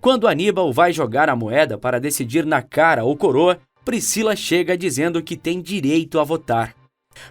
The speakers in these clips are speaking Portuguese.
Quando Aníbal vai jogar a moeda para decidir na cara ou coroa, Priscila chega dizendo que tem direito a votar.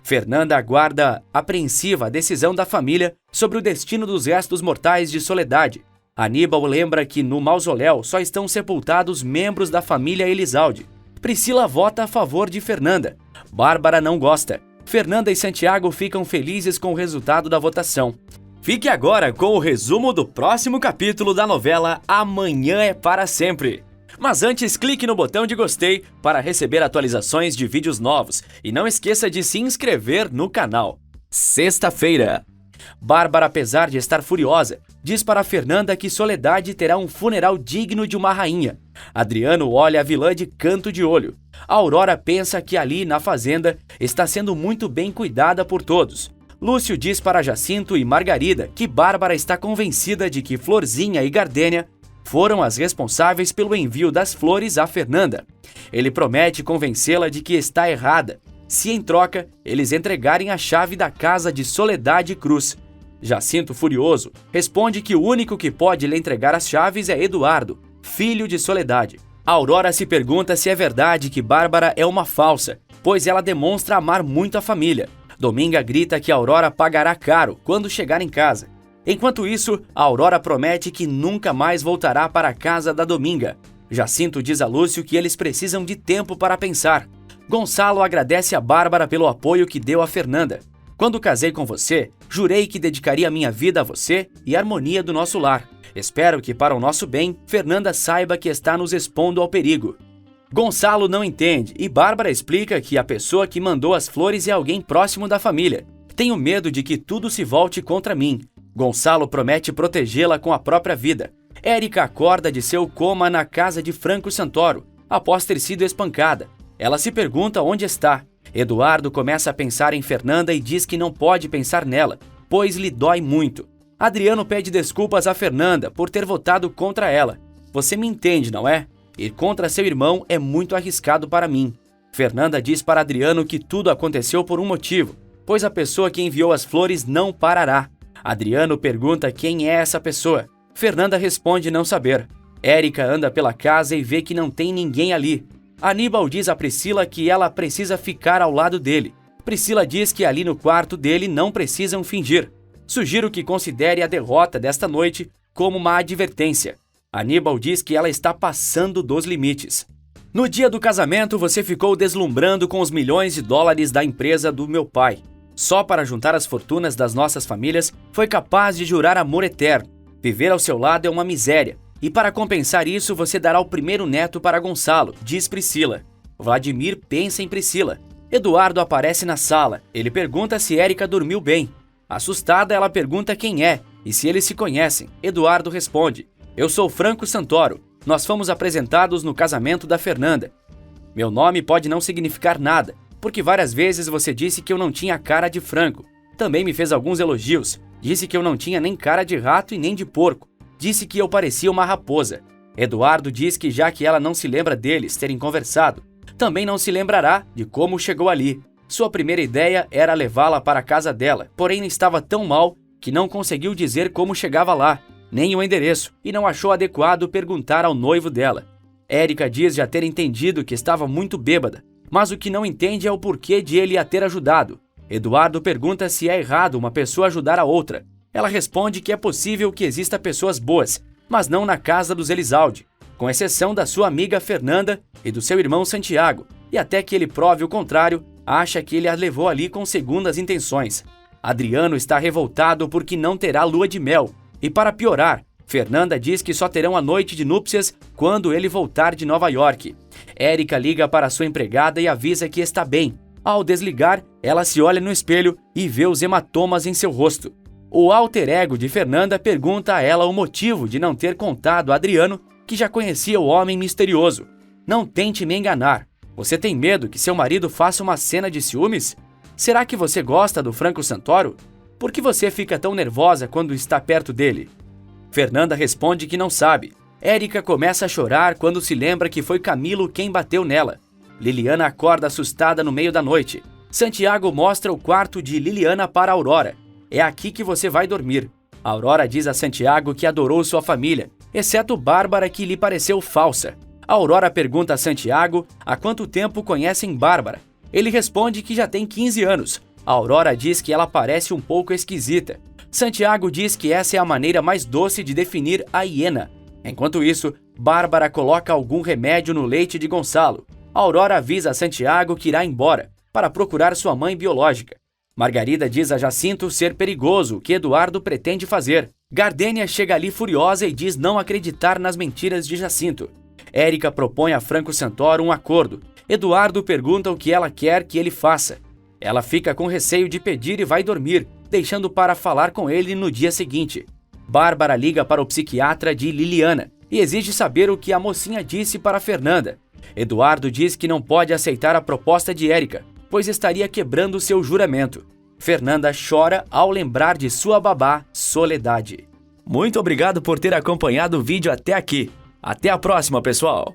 Fernanda aguarda apreensiva a decisão da família sobre o destino dos restos mortais de Soledade. Aníbal lembra que no mausoléu só estão sepultados membros da família Elizalde. Priscila vota a favor de Fernanda. Bárbara não gosta. Fernanda e Santiago ficam felizes com o resultado da votação. Fique agora com o resumo do próximo capítulo da novela Amanhã é para Sempre. Mas antes, clique no botão de gostei para receber atualizações de vídeos novos e não esqueça de se inscrever no canal. Sexta-feira. Bárbara, apesar de estar furiosa, diz para Fernanda que Soledade terá um funeral digno de uma rainha. Adriano olha a vilã de canto de olho. Aurora pensa que ali na fazenda está sendo muito bem cuidada por todos. Lúcio diz para Jacinto e Margarida que Bárbara está convencida de que Florzinha e Gardênia foram as responsáveis pelo envio das flores a Fernanda. Ele promete convencê-la de que está errada, se em troca eles entregarem a chave da casa de Soledade Cruz. Jacinto, furioso, responde que o único que pode lhe entregar as chaves é Eduardo, filho de Soledade. Aurora se pergunta se é verdade que Bárbara é uma falsa, pois ela demonstra amar muito a família. Dominga grita que Aurora pagará caro quando chegar em casa. Enquanto isso, Aurora promete que nunca mais voltará para a casa da Dominga. Jacinto diz a Lúcio que eles precisam de tempo para pensar. Gonçalo agradece a Bárbara pelo apoio que deu a Fernanda. Quando casei com você, jurei que dedicaria minha vida a você e a harmonia do nosso lar. Espero que, para o nosso bem, Fernanda saiba que está nos expondo ao perigo. Gonçalo não entende e Bárbara explica que a pessoa que mandou as flores é alguém próximo da família. Tenho medo de que tudo se volte contra mim. Gonçalo promete protegê-la com a própria vida. Érica acorda de seu coma na casa de Franco Santoro, após ter sido espancada. Ela se pergunta onde está. Eduardo começa a pensar em Fernanda e diz que não pode pensar nela, pois lhe dói muito. Adriano pede desculpas a Fernanda por ter votado contra ela. Você me entende, não é? Ir contra seu irmão é muito arriscado para mim. Fernanda diz para Adriano que tudo aconteceu por um motivo, pois a pessoa que enviou as flores não parará. Adriano pergunta quem é essa pessoa. Fernanda responde não saber. Érica anda pela casa e vê que não tem ninguém ali. Aníbal diz a Priscila que ela precisa ficar ao lado dele. Priscila diz que ali no quarto dele não precisam fingir. Sugiro que considere a derrota desta noite como uma advertência. Aníbal diz que ela está passando dos limites. No dia do casamento, você ficou deslumbrando com os milhões de dólares da empresa do meu pai. Só para juntar as fortunas das nossas famílias, foi capaz de jurar amor eterno. Viver ao seu lado é uma miséria. E para compensar isso, você dará o primeiro neto para Gonçalo, diz Priscila. Vladimir pensa em Priscila. Eduardo aparece na sala. Ele pergunta se Érica dormiu bem. Assustada, ela pergunta quem é e se eles se conhecem. Eduardo responde: eu sou Franco Santoro. Nós fomos apresentados no casamento da Fernanda. Meu nome pode não significar nada, porque várias vezes você disse que eu não tinha cara de Franco. Também me fez alguns elogios. Disse que eu não tinha nem cara de rato e nem de porco. Disse que eu parecia uma raposa. Eduardo diz que já que ela não se lembra deles terem conversado, também não se lembrará de como chegou ali. Sua primeira ideia era levá-la para a casa dela, porém estava tão mal que não conseguiu dizer como chegava lá, nem o endereço, e não achou adequado perguntar ao noivo dela. Érica diz já ter entendido que estava muito bêbada, mas o que não entende é o porquê de ele a ter ajudado. Eduardo pergunta se é errado uma pessoa ajudar a outra. Ela responde que é possível que exista pessoas boas, mas não na casa dos Elizalde, com exceção da sua amiga Fernanda e do seu irmão Santiago, e até que ele prove o contrário, acha que ele a levou ali com segundas intenções. Adriano está revoltado porque não terá lua de mel, e para piorar, Fernanda diz que só terão a noite de núpcias quando ele voltar de Nova York. Érica liga para sua empregada e avisa que está bem. Ao desligar, ela se olha no espelho e vê os hematomas em seu rosto. O alter ego de Fernanda pergunta a ela o motivo de não ter contado a Adriano que já conhecia o homem misterioso. Não tente me enganar. Você tem medo que seu marido faça uma cena de ciúmes? Será que você gosta do Franco Santoro? Por que você fica tão nervosa quando está perto dele? Fernanda responde que não sabe. Érica começa a chorar quando se lembra que foi Camilo quem bateu nela. Liliana acorda assustada no meio da noite. Santiago mostra o quarto de Liliana para Aurora. É aqui que você vai dormir. Aurora diz a Santiago que adorou sua família exceto Bárbara, que lhe pareceu falsa. Aurora pergunta a Santiago há quanto tempo conhecem Bárbara. Ele responde que já tem 15 anos. Aurora diz que ela parece um pouco esquisita. Santiago diz que essa é a maneira mais doce de definir a hiena. Enquanto isso, Bárbara coloca algum remédio no leite de Gonçalo. Aurora avisa a Santiago que irá embora para procurar sua mãe biológica. Margarida diz a Jacinto ser perigoso o que Eduardo pretende fazer. Gardênia chega ali furiosa e diz não acreditar nas mentiras de Jacinto. Érica propõe a Franco Santoro um acordo. Eduardo pergunta o que ela quer que ele faça. Ela fica com receio de pedir e vai dormir, deixando para falar com ele no dia seguinte. Bárbara liga para o psiquiatra de Liliana e exige saber o que a mocinha disse para Fernanda. Eduardo diz que não pode aceitar a proposta de Érica, pois estaria quebrando seu juramento. Fernanda chora ao lembrar de sua babá, Soledade. Muito obrigado por ter acompanhado o vídeo até aqui. Até a próxima, pessoal!